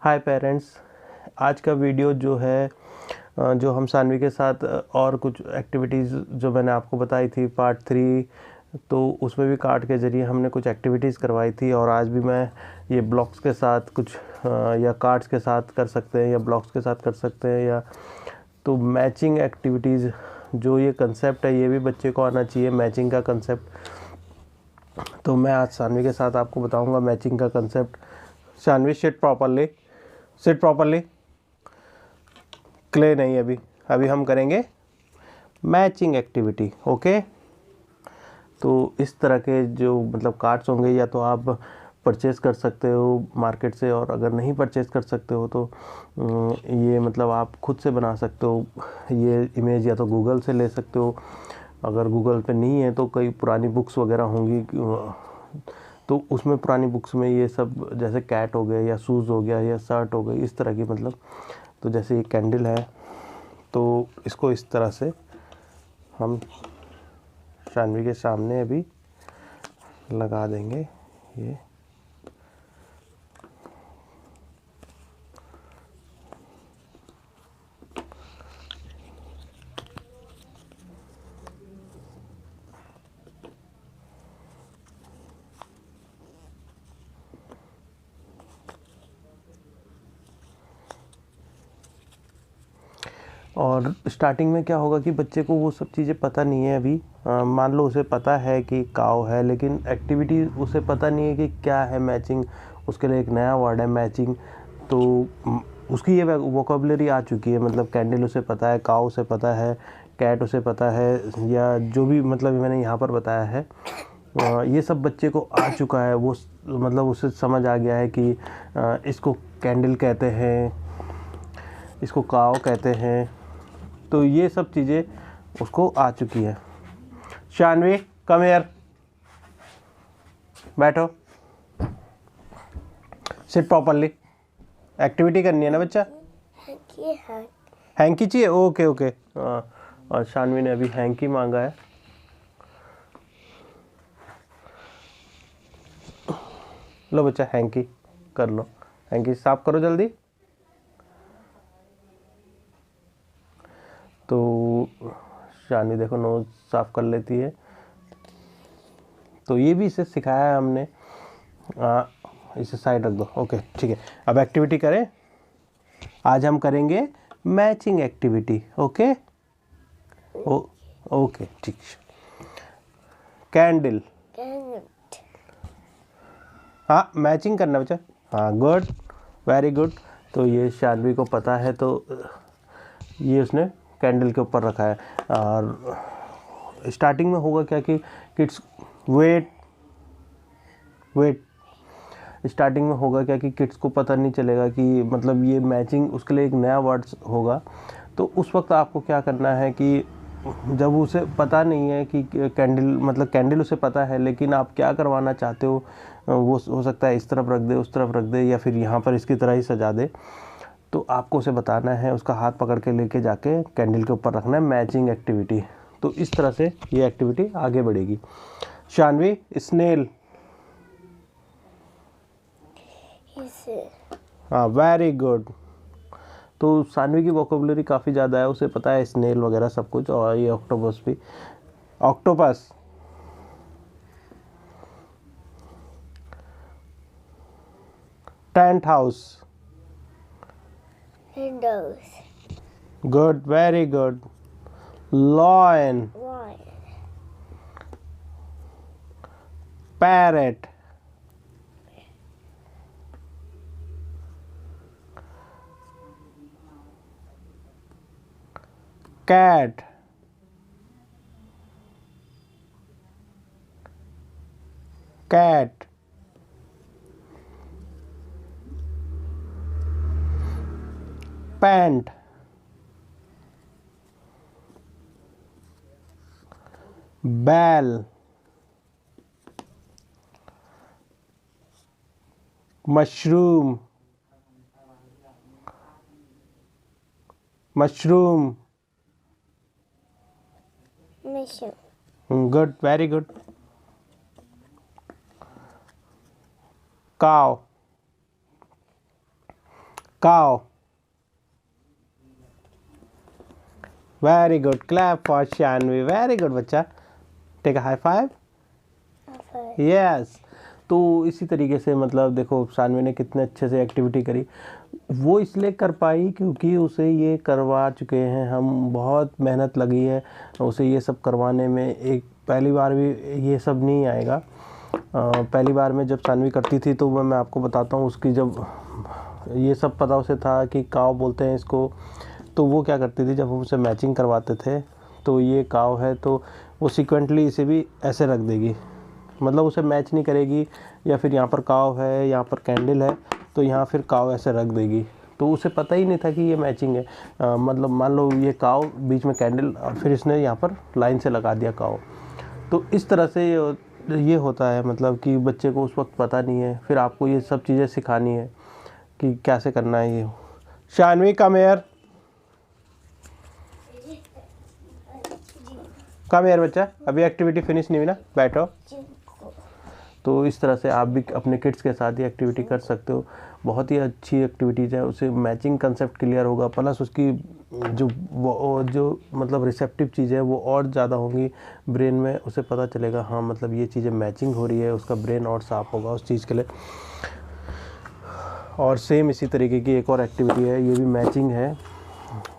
हाय parents. आज का video जो है जो हम सानवी के साथ और कुछ एक्टिविटीज़ जो मैंने आपको बताई थी पार्ट 3, तो उसमें भी कार्ड के ज़रिए हमने कुछ एक्टिविटीज़ करवाई थी। और आज भी मैं ये ब्लॉक्स के साथ कुछ या कार्ड्स के साथ कर सकते हैं या ब्लॉक्स के साथ कर सकते हैं, या तो मैचिंग एक्टिविटीज़ जो ये कंसेप्ट है ये भी बच्चे को आना चाहिए, मैचिंग का कंसेप्ट। तो मैं आज सानवी के साथ आपको बताऊंगा मैचिंग का concept. Saanvi sit properly, sit properly. Clay नहीं, अभी अभी हम करेंगे मैचिंग एक्टिविटी। ओके, तो इस तरह के जो मतलब कार्ड्स होंगे या तो आप परचेज़ कर सकते हो मार्केट से, और अगर नहीं परचेज़ कर सकते हो तो ये मतलब आप खुद से बना सकते हो। ये इमेज या तो गूगल से ले सकते हो, अगर गूगल पे नहीं है तो कई पुरानी बुक्स वगैरह होंगी, तो उसमें पुरानी बुक्स में ये सब जैसे कैट हो गया या शूज़ हो गया या शर्ट हो गई, इस तरह की मतलब। तो जैसे ये कैंडल है तो इसको इस तरह से हम शानवी के सामने अभी लगा देंगे ये। और स्टार्टिंग में क्या होगा कि बच्चे को वो सब चीज़ें पता नहीं है अभी। मान लो उसे पता है कि काव है, लेकिन एक्टिविटी उसे पता नहीं है कि क्या है मैचिंग। उसके लिए एक नया वर्ड है मैचिंग। तो उसकी ये वोकेबलरी आ चुकी है, मतलब कैंडल उसे पता है, काव उसे पता है, कैट उसे पता है, या जो भी मतलब मैंने यहाँ पर बताया है ये सब बच्चे को आ चुका है। वो मतलब उसे समझ आ गया है कि इसको कैंडल कहते हैं, इसको काव कहते हैं। तो ये सब चीज़ें उसको आ चुकी है। शानवी कम हियर, बैठो, सिट प्रॉपरली। एक्टिविटी करनी है ना बच्चा? हैंकी चाहिए? Okay okay. और शानवी ने अभी हैंकी मांगा है। लो बच्चा हैंकी कर लो, हैंकी साफ करो जल्दी। तो शानवी देखो नोज साफ कर लेती है। तो ये भी इसे सिखाया है हमने। इसे साइड रख दो। ओके ठीक है, अब एक्टिविटी करें। आज हम करेंगे मैचिंग एक्टिविटी। ओके ओके ठीक। कैंडल, हाँ मैचिंग करना बच्चा। हाँ गुड, वेरी गुड। तो ये शानवी को पता है, तो ये उसने कैंडल के ऊपर रखा है। और स्टार्टिंग में होगा क्या कि किड्स वेट वेट स्टार्टिंग में होगा क्या कि किड्स को पता नहीं चलेगा कि मतलब ये मैचिंग, उसके लिए एक नया वर्ड्स होगा। तो उस वक्त आपको क्या करना है कि जब उसे पता नहीं है कि कैंडल मतलब कैंडल उसे पता है, लेकिन आप क्या करवाना चाहते हो वो हो सकता है इस तरफ रख दे, उस तरफ रख दे, या फिर यहाँ पर इसकी तरह ही सजा दे। तो आपको उसे बताना है, उसका हाथ पकड़ के लेके जाके कैंडल के ऊपर रखना है, मैचिंग एक्टिविटी। तो इस तरह से ये एक्टिविटी आगे बढ़ेगी। शानवी स्नेल, हाँ वेरी गुड। तो सानवी की वोकेबलरी काफ़ी ज़्यादा है, उसे पता है स्नेल वगैरह सब कुछ, और ये ऑक्टोपस भी। Octopus, tent house, windows, good very good. Lion, lion, parrot, cat, cat, pant, बैल, mushroom, mushroom, mission, good very good. Cow, cow. Very good. Clap for Shanvi. Very good बच्चा. Take a high five. Yes. तो इसी तरीके से मतलब देखो शानवी ने कितने अच्छे से एक्टिविटी करी. वो इसलिए कर पाई क्योंकि उसे ये करवा चुके हैं हम. बहुत मेहनत लगी है उसे ये सब करवाने में. एक पहली बार भी ये सब नहीं आएगा. पहली बार में जब शानवी करती थी तो मैं आपको बताता हूँ उसकी जब ये सब पता उसे था कि काव बोलते हैं इसको. तो वो क्या करती थी जब हम उसे मैचिंग करवाते थे तो ये काव है तो वो सिक्वेंटली इसे भी ऐसे रख देगी. मतलब उसे मैच नहीं करेगी. या फिर यहाँ पर काव है यहाँ पर कैंडल है तो यहाँ फिर काव ऐसे रख देगी. तो उसे पता ही नहीं था कि ये मैचिंग है. मतलब मान लो ये काव बीच में कैंडल और फिर इसने यहाँ पर लाइन से लगा दिया काव. तो इस तरह से ये होता है मतलब कि बच्चे को उस वक्त पता नहीं है. फिर आपको ये सब चीज़ें सिखानी है कि कैसे करना है ये. Shanvi come here. Come here बच्चा. अभी एक्टिविटी फिनिश नहीं हुई ना. बैठो. तो इस तरह से आप भी अपने किड्स के साथ ही एक्टिविटी कर सकते हो. बहुत ही अच्छी एक्टिविटीज़ है. उसे मैचिंग कंसेप्ट क्लियर होगा प्लस उसकी जो मतलब रिसेप्टिव चीज़ें हैं वो और ज़्यादा होंगी ब्रेन में. उसे पता चलेगा हाँ मतलब ये चीज़ें मैचिंग हो रही है. उसका ब्रेन और साफ होगा उस चीज़ के लिए. और सेम इसी तरीके की एक और एक्टिविटी है. ये भी मैचिंग है.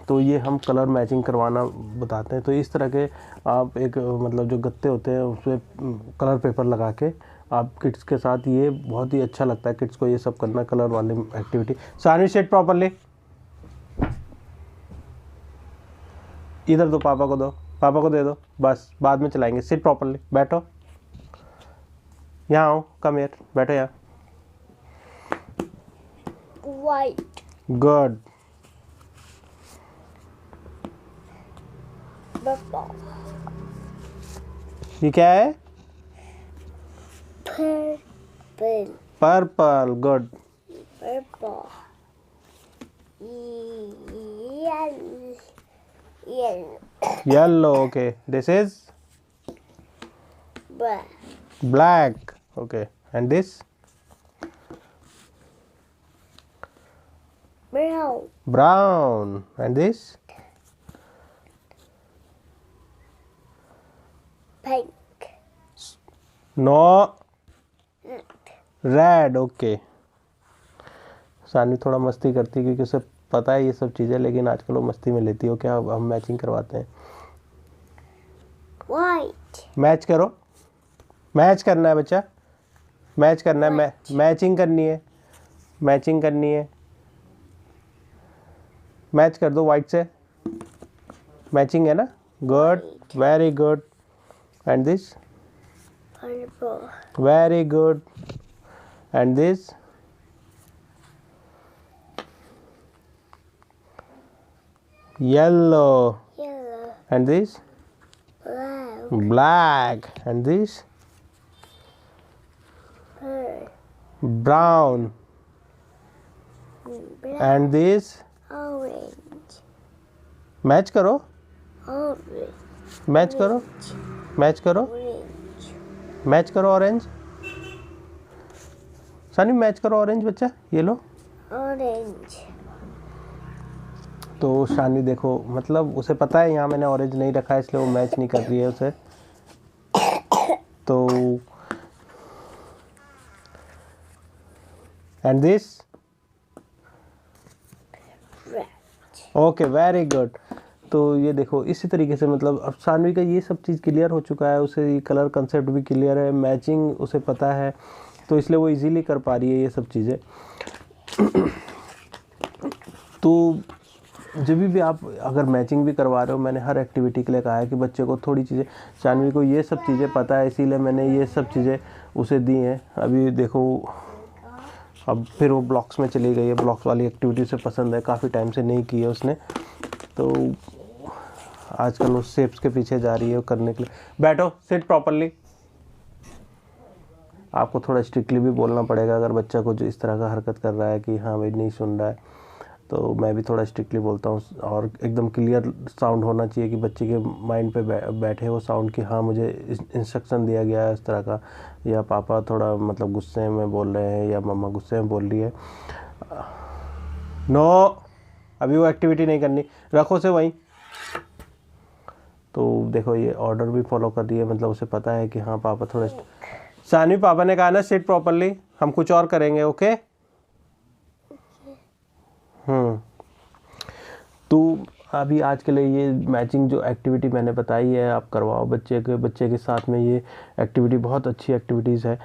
तो ये हम कलर मैचिंग करवाना बताते हैं. तो इस तरह के आप एक मतलब जो गत्ते होते हैं उस पर कलर पेपर लगा के आप किड्स के साथ ये बहुत ही अच्छा लगता है किड्स को ये सब करना कलर वाली एक्टिविटी. Shanvi seat properly. इधर दो पापा को दो. पापा को दे दो बस बाद में चलाएंगे. Sit properly. बैठो. यहाँ आओ. Come here. बैठो यहाँ. White. गुड. Purple. ये क्या है. Purple. Purple. Good. Purple. Yellow. Yellow. Yellow. Okay. This is Black. Black. Okay. And this Brown. Brown. And this Pink. No red. Okay. Shanvi थोड़ा मस्ती करती है क्योंकि उसे पता है ये सब चीज़ें लेकिन आजकल वो मस्ती में लेती हो. क्या हम मैचिंग करवाते हैं. White. मैच करो. मैच करना है बच्चा. मैच करना है. मैचिंग करनी है. मैचिंग करनी है. मैच कर दो वाइट से. मैचिंग है ना. Good. Very good. And this Purple. Very good. And this yellow. Yellow. And this Brown. Black. And this Purple. Brown. Black. And this Orange. Match करो. Orange. मैच करो. Match करो. Orange. Match करो orange. Sunny match करो orange बच्चा. ये लो. Orange. तो शानवी देखो मतलब उसे पता है यहाँ मैंने ऑरेंज नहीं रखा है इसलिए वो मैच नहीं कर रही है उसे. तो and this Red. Okay. Very good. तो ये देखो इसी तरीके से मतलब अब शानवी का ये सब चीज़ क्लियर हो चुका है. उसे ये कलर कंसेप्ट भी क्लियर है. मैचिंग उसे पता है तो इसलिए वो इजीली कर पा रही है ये सब चीज़ें. तो जब भी आप अगर मैचिंग भी करवा रहे हो मैंने हर एक्टिविटी के लिए कहा है कि बच्चे को थोड़ी चीज़ें. शानवी को ये सब चीज़ें पता है इसीलिए मैंने ये सब चीज़ें उसे दी हैं. अभी देखो अब फिर वो ब्लॉक्स में चली गई है. ब्लॉक्स वाली एक्टिविटी उसे पसंद है. काफ़ी टाइम से नहीं की है उसने. तो आजकल उस शेप्स के पीछे जा रही है करने के लिए. बैठो. Sit properly. आपको थोड़ा स्ट्रिक्टली भी बोलना पड़ेगा अगर बच्चा कुछ इस तरह का हरकत कर रहा है कि हाँ भाई नहीं सुन रहा है. तो मैं भी थोड़ा स्ट्रिक्टली बोलता हूँ और एकदम क्लियर साउंड होना चाहिए कि बच्चे के माइंड पे बैठे वो साउंड कि हाँ मुझे इंस्ट्रक्शन दिया गया है इस तरह का. या पापा थोड़ा मतलब गुस्से में बोल रहे हैं या मम्मा गुस्से में बोल रही है. नो, अभी वो एक्टिविटी नहीं करनी, रखो उसे वहीं। तो देखो ये ऑर्डर भी फॉलो कर रही है, मतलब उसे पता है कि हाँ पापा थोड़े। सानवी पापा ने कहा ना सिट प्रॉपरली, हम कुछ और करेंगे, ओके। तो अभी आज के लिए ये मैचिंग जो एक्टिविटी मैंने बताई है आप करवाओ बच्चे के साथ में। ये एक्टिविटी बहुत अच्छी एक्टिविटीज़ है,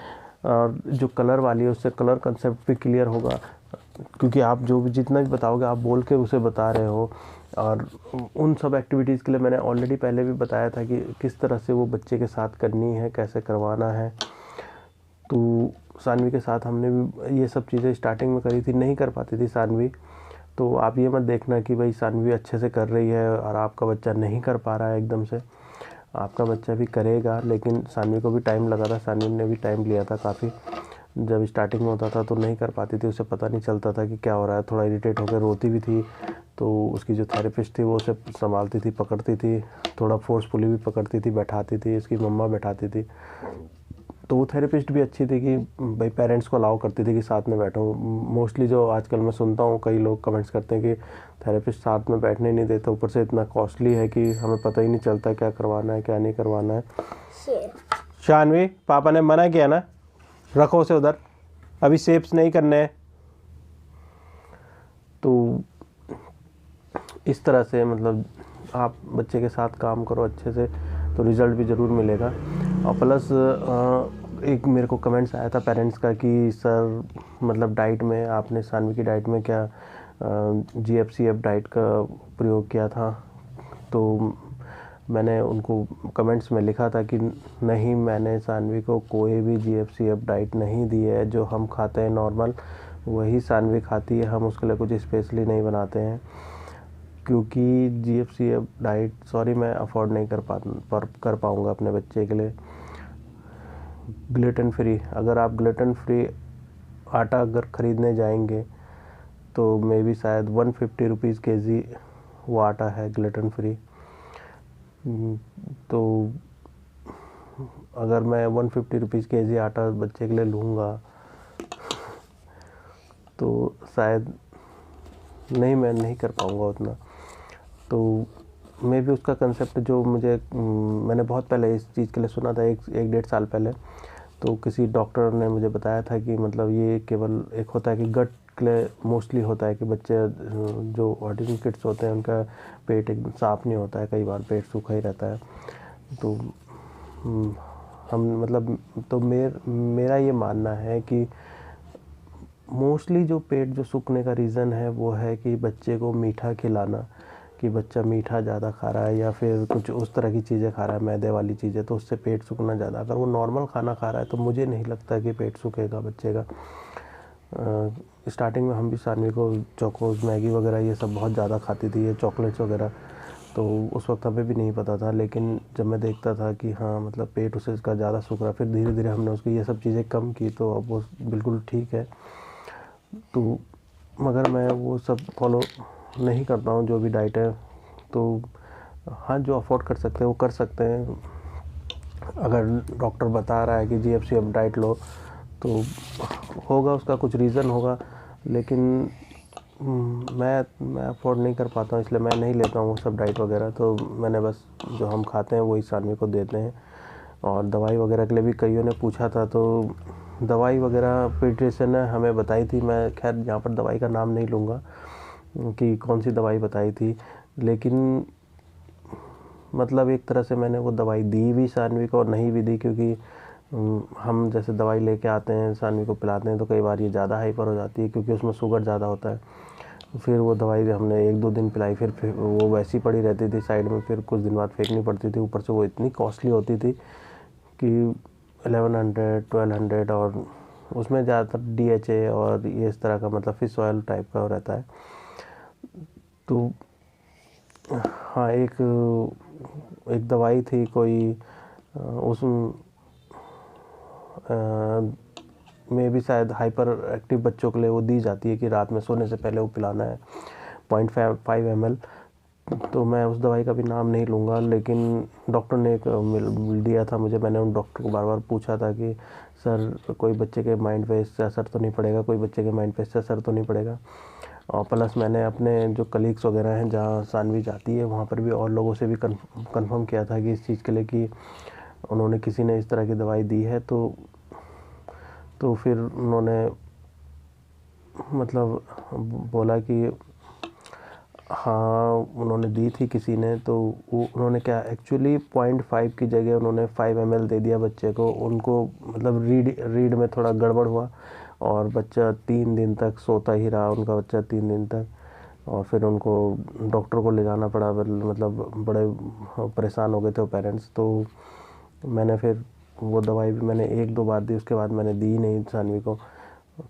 और जो कलर वाली है उससे कलर कंसेप्ट भी क्लियर होगा, क्योंकि आप जो भी जितना भी बताओगे आप बोल के उसे बता रहे हो। और उन सब एक्टिविटीज़ के लिए मैंने ऑलरेडी पहले भी बताया था कि किस तरह से वो बच्चे के साथ करनी है, कैसे करवाना है। तो सानवी के साथ हमने भी ये सब चीज़ें स्टार्टिंग में करी थी, नहीं कर पाती थी सानवी। तो आप ये मत देखना कि भाई सानवी अच्छे से कर रही है और आपका बच्चा नहीं कर पा रहा है एकदम से। आपका बच्चा भी करेगा, लेकिन सानवी को भी टाइम लगा था, सानवी ने भी टाइम लिया था काफ़ी। जब स्टार्टिंग में होता था तो नहीं कर पाती थी, उसे पता नहीं चलता था कि क्या हो रहा है, थोड़ा इरिटेट होकर रोती भी थी। तो उसकी जो थेरेपिस्ट थी वो उसे संभालती थी, पकड़ती थी, थोड़ा फोर्सफुली भी पकड़ती थी, बैठाती थी, उसकी मम्मा बैठाती थी। तो वो थेरेपिस्ट भी अच्छी थी कि भाई पेरेंट्स को अलाउ करती थी कि साथ में बैठो। मोस्टली जो आजकल मैं सुनता हूँ कई लोग कमेंट्स करते हैं कि थेरेपिस्ट साथ में बैठने नहीं देते, ऊपर से इतना कॉस्टली है कि हमें पता ही नहीं चलता क्या करवाना है क्या नहीं करवाना है। शानवी पापा ने मना किया ना, रखो उसे उधर, अभी शेप्स नहीं करने हैं। तो इस तरह से मतलब आप बच्चे के साथ काम करो अच्छे से, तो रिज़ल्ट भी ज़रूर मिलेगा। और प्लस एक मेरे को कमेंट्स आया था पेरेंट्स का कि सर मतलब डाइट में आपने सानवी की डाइट में क्या GFCF डाइट का प्रयोग किया था। तो मैंने उनको कमेंट्स में लिखा था कि नहीं, मैंने सानवी को कोई भी GFCF डाइट नहीं दी है, जो हम खाते हैं नॉर्मल वही सानवी खाती है, हम उसके लिए कुछ स्पेशली नहीं बनाते हैं। क्योंकि GFCF डाइट सॉरी मैं अफोर्ड नहीं कर पाऊँगा अपने बच्चे के लिए। ग्लूटेन फ्री, अगर आप ग्लूटेन फ्री आटा अगर ख़रीदने जाएंगे तो मे बी शायद 150 रुपीज़ kg वो आटा है ग्लूटेन फ्री। तो अगर मैं 150 रुपीज़ kg आटा बच्चे के लिए लूँगा तो शायद नहीं, मैं नहीं कर पाऊँगा उतना। तो मे भी उसका कंसेप्ट जो मैंने बहुत पहले इस चीज़ के लिए सुना था, एक 1.5 साल पहले। तो किसी डॉक्टर ने मुझे बताया था कि मतलब ये केवल एक होता है कि गट के लिए मोस्टली होता है कि बच्चे जो ऑटिज्म किड्स होते हैं उनका पेट एकदम साफ़ नहीं होता है, कई बार पेट सूखा ही रहता है। तो हम मतलब तो मेरा ये मानना है कि मोस्टली जो पेट जो सूखने का रीज़न है वो है कि बच्चे को मीठा खिलाना, कि बच्चा मीठा ज़्यादा खा रहा है या फिर कुछ उस तरह की चीज़ें खा रहा है, मैदे वाली चीज़ें, तो उससे पेट सूखना ज़्यादा। अगर वो नॉर्मल खाना खा रहा है तो मुझे नहीं लगता कि पेट सूखेगा बच्चे का। स्टार्टिंग में हम भी सानवी को चोकोज मैगी वगैरह ये सब बहुत ज़्यादा खाती थी, ये चॉकलेट्स वगैरह, तो उस वक्त हमें भी नहीं पता था। लेकिन जब मैं देखता था कि हाँ मतलब पेट उसे इसका ज़्यादा सूख रहा, फिर धीरे धीरे हमने उसकी ये सब चीज़ें कम की, तो अब वो बिल्कुल ठीक है। तो मगर मैं वो सब फॉलो नहीं करता हूँ जो भी डाइट है। तो हाँ, जो अफोर्ड कर सकते हैं वो कर सकते हैं। अगर डॉक्टर बता रहा है कि GFCF डाइट लो तो होगा, उसका कुछ रीज़न होगा, लेकिन मैं अफोर्ड नहीं कर पाता हूँ, इसलिए मैं नहीं लेता हूँ वो सब डाइट वगैरह। तो मैंने बस जो हम खाते हैं वही सानवी को देते हैं। और दवाई वगैरह के लिए भी कईयों ने पूछा था, तो दवाई वगैरह पीडियाट्रिशियन ने हमें बताई थी। मैं खैर यहाँ पर दवाई का नाम नहीं लूँगा कि कौन सी दवाई बताई थी, लेकिन मतलब एक तरह से मैंने वो दवाई दी भी सानवी को और नहीं भी दी, क्योंकि हम जैसे दवाई लेके आते हैं सानवी को पिलाते हैं तो कई बार ये ज़्यादा हाइपर हो जाती है क्योंकि उसमें शुगर ज़्यादा होता है। फिर वो दवाई हमने 1-2 दिन पिलाई, फिर वो वैसी पड़ी रहती थी साइड में, फिर कुछ दिन बाद फेंकनी पड़ती थी। ऊपर से वो इतनी कॉस्टली होती थी कि 1100-1200, और उसमें ज़्यादातर DHA और ये इस तरह का मतलब फिश ऑयल टाइप का रहता है। तो हाँ, एक दवाई थी कोई, उस में भी शायद हाइपर एक्टिव बच्चों के लिए वो दी जाती है कि रात में सोने से पहले वो पिलाना है 0.5 ml। तो मैं उस दवाई का भी नाम नहीं लूँगा, लेकिन डॉक्टर ने एक दिया था मुझे। मैंने उन डॉक्टर को बार बार पूछा था कि सर कोई बच्चे के माइंड पे इससे असर तो नहीं पड़ेगा, कोई बच्चे के माइंड पे इससे असर तो नहीं पड़ेगा। और प्लस मैंने अपने जो कलीग्स वगैरह हैं जहाँ सानवी जाती है वहाँ पर भी और लोगों से भी कंफर्म किया था कि इस चीज़ के लिए कि उन्होंने किसी ने इस तरह की दवाई दी है तो फिर उन्होंने मतलब बोला कि हाँ उन्होंने दी थी किसी ने, तो वो उन्होंने क्या एक्चुअली 0.5 की जगह उन्होंने 5 ml दे दिया बच्चे को। उनको मतलब रीड में थोड़ा गड़बड़ हुआ और बच्चा 3 दिन तक सोता ही रहा, उनका बच्चा 3 दिन तक। और फिर उनको डॉक्टर को ले जाना पड़ा, मतलब बड़े परेशान हो गए थे पेरेंट्स। तो मैंने फिर वो दवाई भी मैंने 1-2 बार दी, उसके बाद मैंने दी नहीं सानवी को।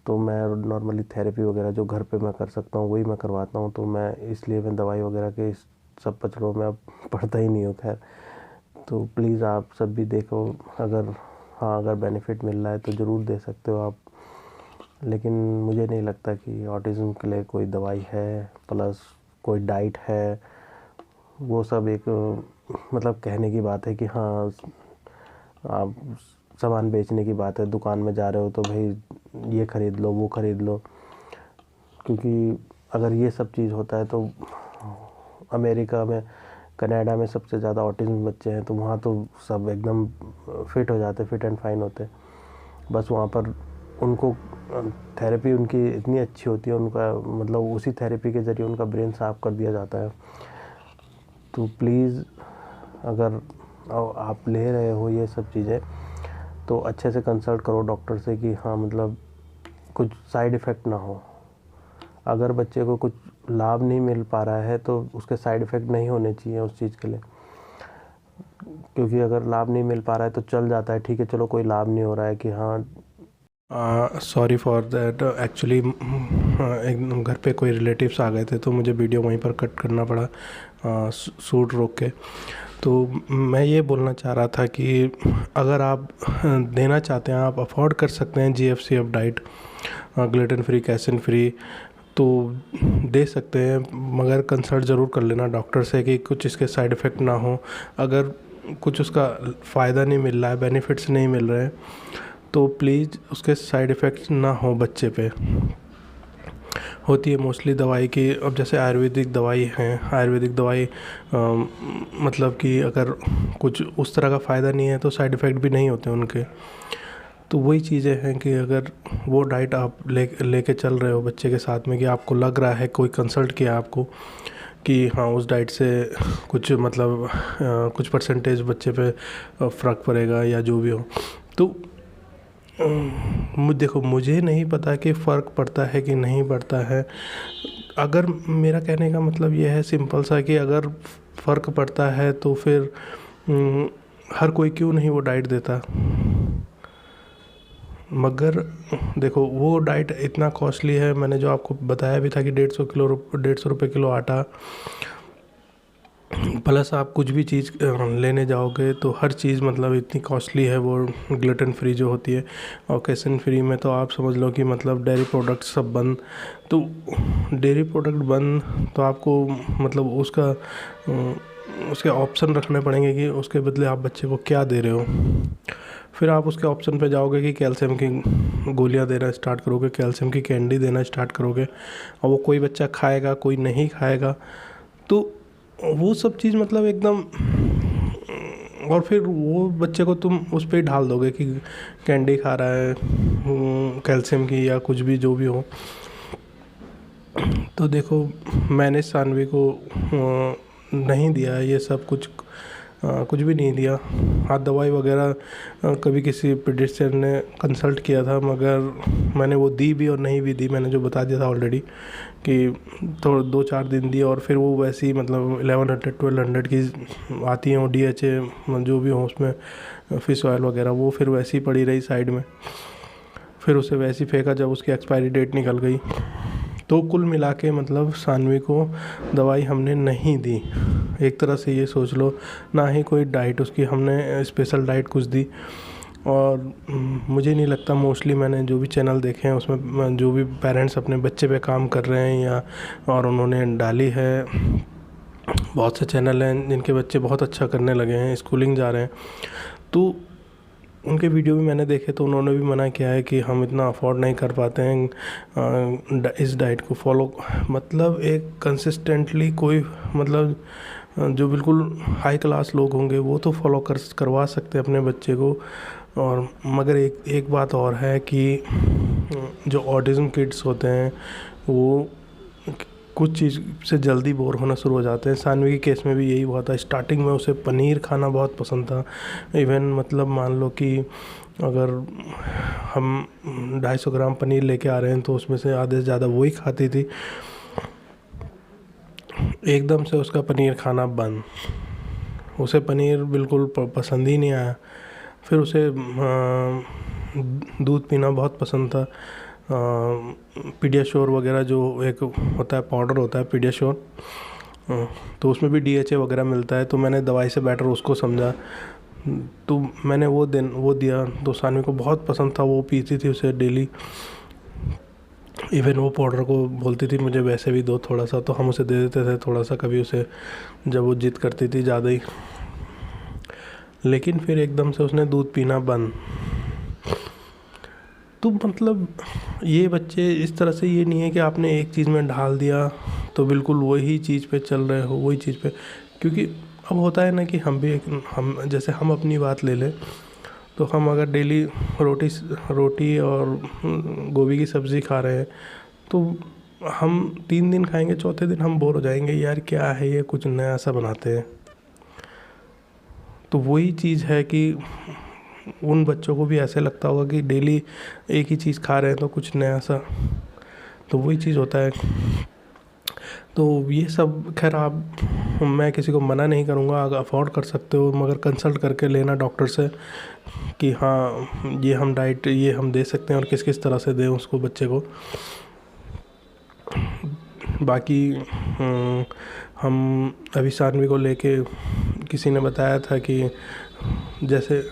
तो मैं नॉर्मली थेरेपी वगैरह जो घर पे मैं कर सकता हूँ वही मैं करवाता हूँ। तो मैं इसलिए मैं दवाई वगैरह के इस सब पचड़ों में अब पढ़ता ही नहीं हूँ। खैर, तो प्लीज़ आप सब भी देखो, अगर बेनिफिट मिल रहा है तो ज़रूर दे सकते हो आप। लेकिन मुझे नहीं लगता कि ऑटिज़म के लिए कोई दवाई है, प्लस कोई डाइट है। वो सब एक मतलब कहने की बात है कि हाँ आप सामान बेचने की बात है, दुकान में जा रहे हो तो भाई ये ख़रीद लो वो ख़रीद लो। क्योंकि अगर ये सब चीज़ होता है तो अमेरिका में, कनाडा में सबसे ज़्यादा ऑटिज़म बच्चे हैं, तो वहाँ तो सब एकदम फिट हो जाते, फिट एंड फाइन होते। बस वहाँ पर उनको थेरेपी उनकी इतनी अच्छी होती है, उनका मतलब उसी थेरेपी के ज़रिए उनका ब्रेन साफ़ कर दिया जाता है। तो प्लीज़ अगर आप ले रहे हो ये सब चीज़ें तो अच्छे से कंसल्ट करो डॉक्टर से कि हाँ मतलब कुछ साइड इफ़ेक्ट ना हो। अगर बच्चे को कुछ लाभ नहीं मिल पा रहा है तो उसके साइड इफ़ेक्ट नहीं होने चाहिए उस चीज़ के लिए। क्योंकि अगर लाभ नहीं मिल पा रहा है तो चल जाता है, ठीक है चलो कोई लाभ नहीं हो रहा है कि हाँ सॉरी फॉर दैट। एक्चुअली एक घर पे कोई रिलेटिव्स आ गए थे तो मुझे वीडियो वहीं पर कट करना पड़ा शूट रोक के। तो मैं ये बोलना चाह रहा था कि अगर आप देना चाहते हैं, आप अफोर्ड कर सकते हैं GFCF diet, gluten free, Cassen free, तो दे सकते हैं। मगर कंसल्ट ज़रूर कर लेना डॉक्टर से कि कुछ इसके साइड इफ़ेक्ट ना हो। अगर कुछ उसका फ़ायदा नहीं मिल रहा है, बेनिफिट्स नहीं मिल रहे हैं, तो प्लीज़ उसके साइड इफ़ेक्ट्स ना हो बच्चे पे। होती है मोस्टली दवाई की, अब जैसे आयुर्वेदिक दवाई है, आयुर्वेदिक दवाई मतलब कि अगर कुछ उस तरह का फ़ायदा नहीं है तो साइड इफ़ेक्ट भी नहीं होते उनके। तो वही चीज़ें हैं कि अगर वो डाइट आप लेके चल रहे हो बच्चे के साथ में, कि आपको लग रहा है, कोई कंसल्ट किया आपको कि हाँ उस डाइट से कुछ मतलब कुछ परसेंटेज बच्चे पे फ़र्क पड़ेगा या जो भी हो, तो देखो मुझे नहीं पता कि फ़र्क पड़ता है कि नहीं पड़ता है। अगर मेरा कहने का मतलब ये है सिंपल सा कि अगर फ़र्क पड़ता है तो फिर हर कोई क्यों नहीं वो डाइट देता। मगर देखो वो डाइट इतना कॉस्टली है, मैंने जो आपको बताया भी था कि 150 रुपये किलो आटा, प्लस आप कुछ भी चीज़ लेने जाओगे तो हर चीज़ मतलब इतनी कॉस्टली है वो ग्लूटेन फ्री जो होती है। और कैसेन फ्री में तो आप समझ लो कि मतलब डेयरी प्रोडक्ट सब बंद। तो डेयरी प्रोडक्ट बंद तो आपको मतलब उसके ऑप्शन रखने पड़ेंगे कि उसके बदले आप बच्चे को क्या दे रहे हो। फिर आप उसके ऑप्शन पे जाओगे कि कैल्शियम की गोलियां देना स्टार्ट करोगे, कैल्शियम की कैंडी देना स्टार्ट करोगे, और वो कोई बच्चा खाएगा कोई नहीं खाएगा। तो वो सब चीज़ मतलब एकदम, और फिर वो बच्चे को तुम उस पर ही ढाल दोगे कि कैंडी खा रहा है कैल्शियम की या कुछ भी जो भी हो। तो देखो मैंने सानवी को नहीं दिया ये सब कुछ भी नहीं दिया। हाँ दवाई वगैरह कभी किसी पीडियाट्रिशियन ने कंसल्ट किया था, मगर मैंने वो दी भी और नहीं भी दी। मैंने जो बता दिया था ऑलरेडी कि तो 2-4 दिन दी, और फिर वो वैसी मतलब 1100-1200 की आती हैं वो DHA जो भी हो उसमें फ़िश ऑयल वगैरह, वो फिर वैसी पड़ी रही साइड में। फिर उसे वैसी फेंका जब उसकी एक्सपायरी डेट निकल गई। तो कुल मिला के मतलब सानवी को दवाई हमने नहीं दी, एक तरह से ये सोच लो। ना ही कोई डाइट उसकी हमने स्पेशल डाइट कुछ दी। और मुझे नहीं लगता, मोस्टली मैंने जो भी चैनल देखे हैं उसमें जो भी पेरेंट्स अपने बच्चे पे काम कर रहे हैं या और उन्होंने डाली है, बहुत से चैनल हैं जिनके बच्चे बहुत अच्छा करने लगे हैं, स्कूलिंग जा रहे हैं। तो उनके वीडियो भी मैंने देखे तो उन्होंने भी मना किया है कि हम इतना अफोर्ड नहीं कर पाते हैं इस डाइट को फॉलो, मतलब एक कंसिस्टेंटली कोई मतलब जो बिल्कुल हाई क्लास लोग होंगे वो तो फॉलो करवा सकते हैं अपने बच्चे को। और मगर एक बात और है कि जो ऑटिज़म किड्स होते हैं वो कुछ चीज़ से जल्दी बोर होना शुरू हो जाते हैं। सानवी के केस में भी यही हुआ था। स्टार्टिंग में उसे पनीर खाना बहुत पसंद था। इवन मतलब मान लो कि अगर हम 250 ग्राम पनीर लेके आ रहे हैं तो उसमें से आधे से ज़्यादा वही खाती थी। एकदम से उसका पनीर खाना बंद, उसे पनीर बिल्कुल पसंद ही नहीं आया। फिर उसे दूध पीना बहुत पसंद था। पीडियाश्योर वगैरह जो एक होता है पाउडर होता है पीडियाश्योर, तो उसमें भी DHA वगैरह मिलता है, तो मैंने दवाई से बेटर उसको समझा तो मैंने वो दिया। तो सानवी को बहुत पसंद था, वो पीती थी उसे डेली। इवन वो पाउडर को बोलती थी मुझे वैसे भी दो थोड़ा सा, तो हम उसे दे देते थे थोड़ा सा कभी उसे, जब वो जिद करती थी ज़्यादा ही। लेकिन फिर एकदम से उसने दूध पीना बंद। तो मतलब ये बच्चे इस तरह से, ये नहीं है कि आपने एक चीज़ में ढाल दिया तो बिल्कुल वही चीज़ पे चल रहे हो, वही चीज़ पे। क्योंकि अब होता है ना कि हम जैसे हम अपनी बात ले लें तो हम अगर डेली रोटी और गोभी की सब्ज़ी खा रहे हैं तो हम 3 दिन खाएंगे, चौथे दिन हम बोर हो जाएंगे, यार क्या है ये, कुछ नया सा बनाते हैं। तो वही चीज़ है कि उन बच्चों को भी ऐसे लगता होगा कि डेली एक ही चीज़ खा रहे हैं तो कुछ नया सा, तो वही चीज़ होता है। तो ये सब खैर मैं किसी को मना नहीं करूँगा, अगर अफोर्ड कर सकते हो मगर कंसल्ट करके लेना डॉक्टर से कि हाँ ये हम डाइट ये हम दे सकते हैं और किस किस तरह से दें उसको बच्चे को। बाकी हम अभी सानवी को लेके किसी ने बताया था कि जैसे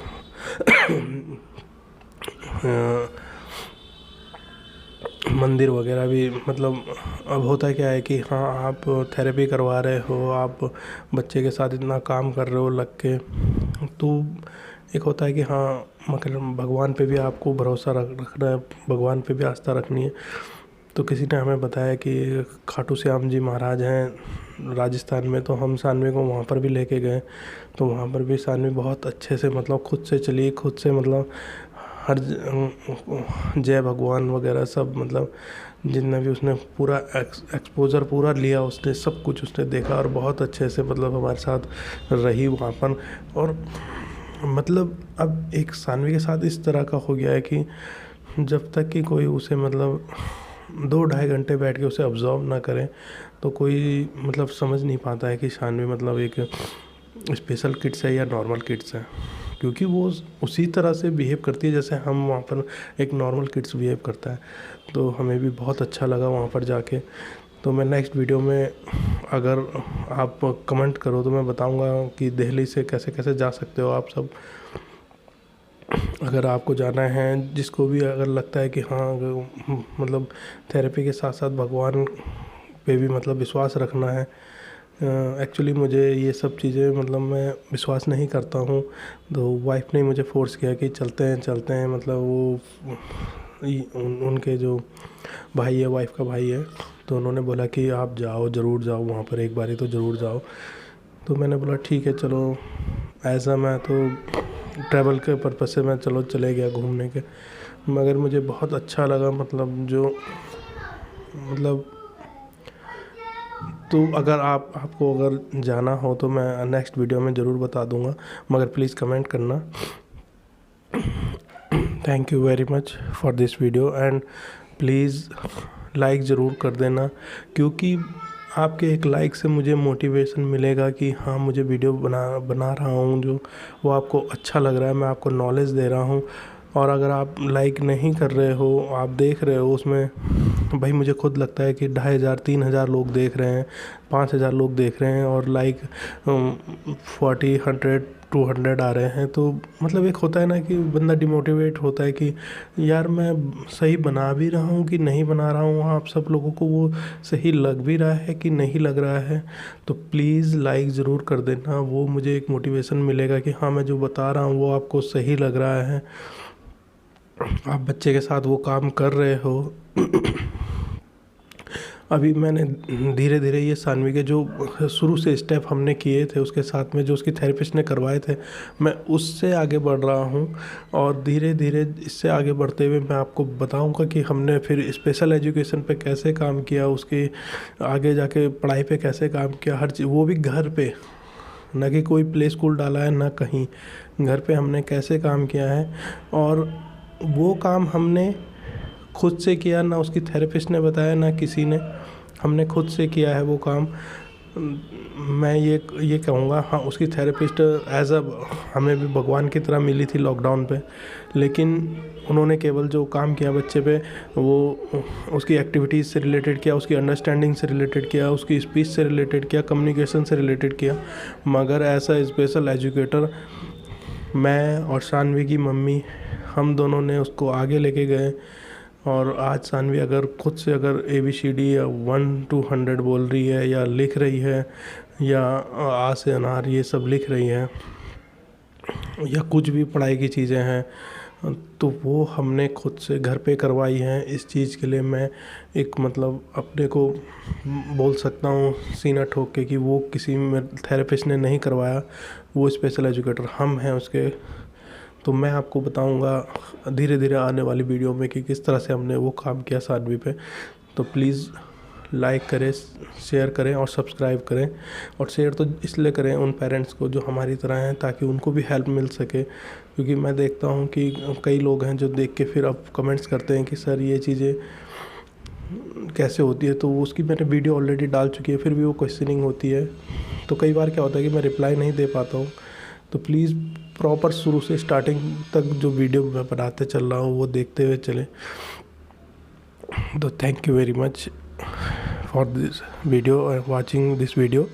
मंदिर वगैरह भी, मतलब अब होता क्या है कि हाँ आप थेरेपी करवा रहे हो, आप बच्चे के साथ इतना काम कर रहे हो लग के, तो एक होता है कि हाँ मगर भगवान पे भी आपको भरोसा रखना है, भगवान पे भी आस्था रखनी है। तो किसी ने हमें बताया कि खाटू श्याम जी महाराज हैं राजस्थान में, तो हम सानवी को वहाँ पर भी लेके गए। तो वहाँ पर भी सानवी बहुत अच्छे से मतलब खुद से चली, खुद से मतलब हर जय भगवान वगैरह सब, मतलब जितना भी उसने पूरा एक्सपोजर पूरा लिया, उसने सब कुछ उसने देखा और बहुत अच्छे से मतलब हमारे साथ रही वहाँ पर। और मतलब अब एक सानवी के साथ इस तरह का हो गया है कि जब तक कि कोई उसे मतलब 2-2.5 घंटे बैठ के उसे ऑब्जर्व ना करें तो कोई मतलब समझ नहीं पाता है कि सानवी मतलब एक स्पेशल किड्स है या नॉर्मल किड्स है, क्योंकि वो उसी तरह से बिहेव करती है जैसे हम वहाँ पर एक नॉर्मल किड्स बिहेव करता है। तो हमें भी बहुत अच्छा लगा वहाँ पर जाके। तो मैं नेक्स्ट वीडियो में अगर आप कमेंट करो तो मैं बताऊँगा कि दिल्ली से कैसे कैसे जा सकते हो आप सब। अगर आपको जाना है, जिसको भी अगर लगता है कि हाँ मतलब थेरेपी के साथ साथ भगवान पे भी मतलब विश्वास रखना है। एक्चुअली मुझे ये सब चीज़ें मतलब मैं विश्वास नहीं करता हूँ, तो वाइफ ने मुझे फोर्स किया कि चलते हैं मतलब वो उनके जो भाई है, वाइफ का भाई है, तो उन्होंने बोला कि आप जाओ, ज़रूर जाओ वहाँ पर, एक बारी तो ज़रूर जाओ। तो मैंने बोला ठीक है चलो, ऐसा मैं तो ट्रैवल के पर्पज़ से मैं चलो चले गया घूमने के, मगर मुझे बहुत अच्छा लगा मतलब जो मतलब। तो अगर आपको अगर जाना हो तो मैं नेक्स्ट वीडियो में ज़रूर बता दूंगा, मगर प्लीज़ कमेंट करना। Thank you very much for this video and please like ज़रूर कर देना, क्योंकि आपके एक लाइक से मुझे मोटिवेशन मिलेगा कि हाँ मुझे वीडियो बना रहा हूँ जो वो आपको अच्छा लग रहा है, मैं आपको नॉलेज दे रहा हूँ। और अगर आप लाइक नहीं कर रहे हो, आप देख रहे हो उसमें, भाई मुझे खुद लगता है कि 2500-3000 लोग देख रहे हैं, 5000 लोग देख रहे हैं और लाइक 40, 100, 200 आ रहे हैं। तो मतलब एक होता है ना कि बंदा डिमोटिवेट होता है कि यार मैं सही बना भी रहा हूँ कि नहीं बना रहा हूँ, आप सब लोगों को वो सही लग भी रहा है कि नहीं लग रहा है। तो प्लीज़ लाइक ज़रूर कर देना, वो मुझे एक मोटिवेशन मिलेगा कि हाँ मैं जो बता रहा हूँ वो आपको सही लग रहा है, आप बच्चे के साथ वो काम कर रहे हो। अभी मैंने धीरे धीरे ये सानवी के जो शुरू से स्टेप हमने किए थे उसके साथ में जो उसकी थेरेपिस्ट ने करवाए थे, मैं उससे आगे बढ़ रहा हूँ। और धीरे धीरे इससे आगे बढ़ते हुए मैं आपको बताऊँगा कि हमने फिर स्पेशल एजुकेशन पे कैसे काम किया, उसके आगे जाके पढ़ाई पे कैसे काम किया, हर चीज़, वो भी घर पे, ना कि कोई प्ले स्कूल डाला है ना कहीं, घर पे हमने कैसे काम किया है। और वो काम हमने खुद से किया, ना उसकी थेरेपिस्ट ने बताया ना किसी ने, हमने खुद से किया है वो काम। मैं ये कहूँगा, हाँ उसकी थेरेपिस्ट एज अ हमें भी भगवान की तरह मिली थी लॉकडाउन पे, लेकिन उन्होंने केवल जो काम किया बच्चे पे वो उसकी एक्टिविटीज़ से रिलेटेड किया, उसकी अंडरस्टैंडिंग से रिलेटेड किया, उसकी स्पीच से रिलेटेड किया, कम्युनिकेशन से रिलेटेड किया। मगर एज अ स्पेशल एजुकेटर मैं और सानवी की मम्मी, हम दोनों ने उसको आगे लेके गए। और आज सानवी अगर खुद से अगर ABCD या 1 to 100 बोल रही है या लिख रही है या आ से अनार ये सब लिख रही है या कुछ भी पढ़ाई की चीज़ें हैं, तो वो हमने खुद से घर पे करवाई हैं। इस चीज़ के लिए मैं एक मतलब अपने को बोल सकता हूँ सीना ठोक के कि वो किसी में थेरेपिस्ट ने नहीं करवाया, वो स्पेशल एजुकेटर हम हैं उसके। तो मैं आपको बताऊंगा धीरे धीरे आने वाली वीडियो में कि किस तरह से हमने वो काम किया सानवी पे। तो प्लीज़ लाइक करें, शेयर करें और सब्सक्राइब करें। और शेयर तो इसलिए करें उन पेरेंट्स को जो हमारी तरह हैं, ताकि उनको भी हेल्प मिल सके। क्योंकि मैं देखता हूँ कि कई लोग हैं जो देख के फिर अब कमेंट्स करते हैं कि सर ये चीज़ें कैसे होती है। तो उसकी मैंने वीडियो ऑलरेडी डाल चुकी है, फिर भी वो क्वेश्चनिंग होती है। तो कई बार क्या होता है कि मैं रिप्लाई नहीं दे पाता हूँ। तो प्लीज़ प्रॉपर शुरू से स्टार्टिंग तक जो वीडियो मैं बनाते चल रहा हूँ वो देखते हुए चलें। तो thank you very much for this video और वाचिंग दिस वीडियो।